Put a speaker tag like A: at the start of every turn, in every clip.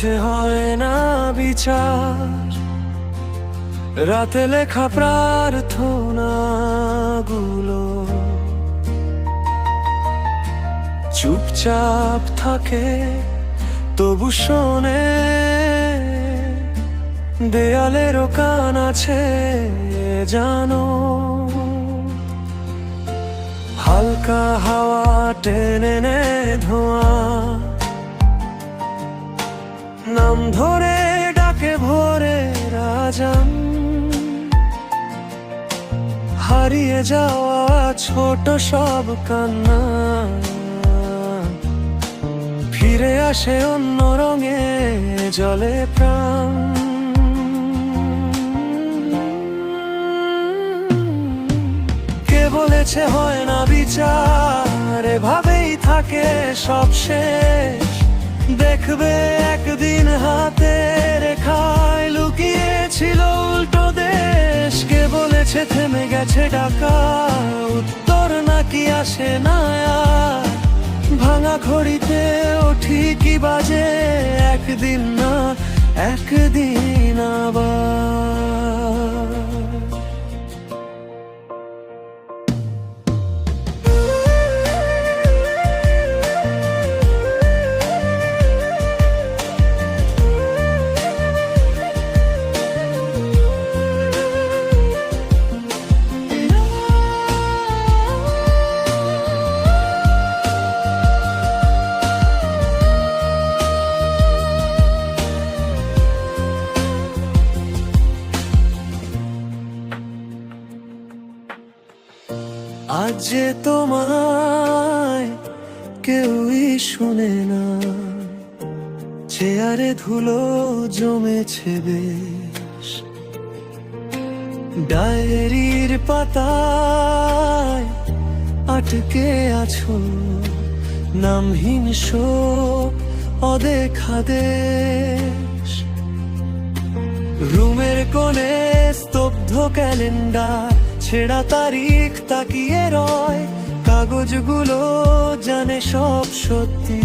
A: বলেছে হয় না বিচার, রাতে লেখা প্রার্থনাগুলো চুপচাপ থাকে, তবু শোনে। দেয়ালেরও কান আছে জানো, হালকা হাওয়া টেনে নে ধোঁয়া, নাম ধরে ডাকে ভোরে রাজান। হারিয়ে যাওয়া ছোট সব কান্না ফিরে আসে অন্য রঙে, জলে প্রাণ। কে বলেছে হয় না বিচার, এভাবেই থাকে সব শেষ। দেখবে একদিন হাতে রেখায় লুকিয়েছিল উল্টো দেশ। কে বলেছে থেমে গেছে ডাকা, উত্তর নাকি আসে না আর। ভাঙা ঘড়িতেও ঠিকই বাজে একদিন না একদিন আবার। আজ যে তোমায় কেউই শুনে না, চেয়ারে ধুলো জমেছে বেশ। ডায়েরির পাতায় আটকে আছো নামহীন শোক, অদেখা দেশ। রুমের কোণে স্তব্ধ ক্যালেন্ডার, ছেঁড়া তারিখ তাকিয়ে রয়। কাগজগুলো জানে সব সত্যি,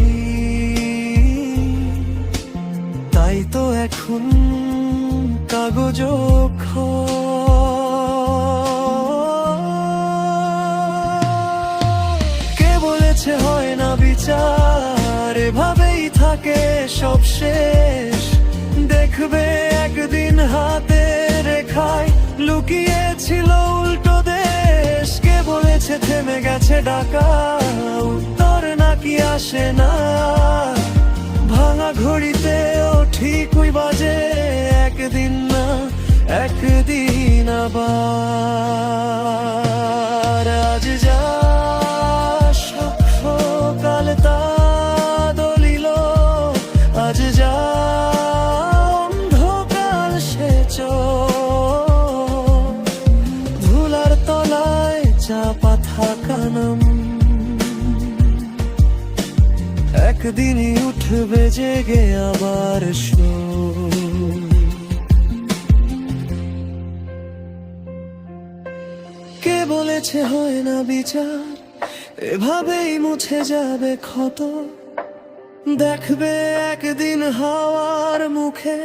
A: তাই তো এখন কাগজ কে বলেছে হয় না বিচার, এভাবেই থাকে সব শেষ। দেখবে একদিন হাতে রেখায় লুকিয়েছিল উল্টো দেশ। কে বলেছে থেমে গেছে ডাকা, উত্তর নাকি আসে না। ভাঙা ঘড়িতেও ঠিকই বাজে একদিন না একদিন আবার। আজ যা সকাল তা দলিল, আজ যা অন্ধকার সে ধুলার তলায় চাপা থাকা নাম। একদিনই উঠবে জেগে আবার কে বলেছে হয় না বিচার, এভাবেই মুছে যাবে ক্ষত। দেখবে একদিন হাওয়ার মুখে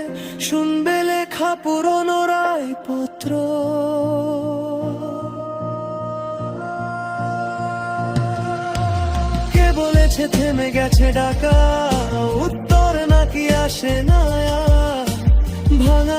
A: শুনবে লেখা পুরনো রায়পত্র। কে বলেছে থেমে গেছে ডাকা, উত্তর নাকি আসে না। ভাঙা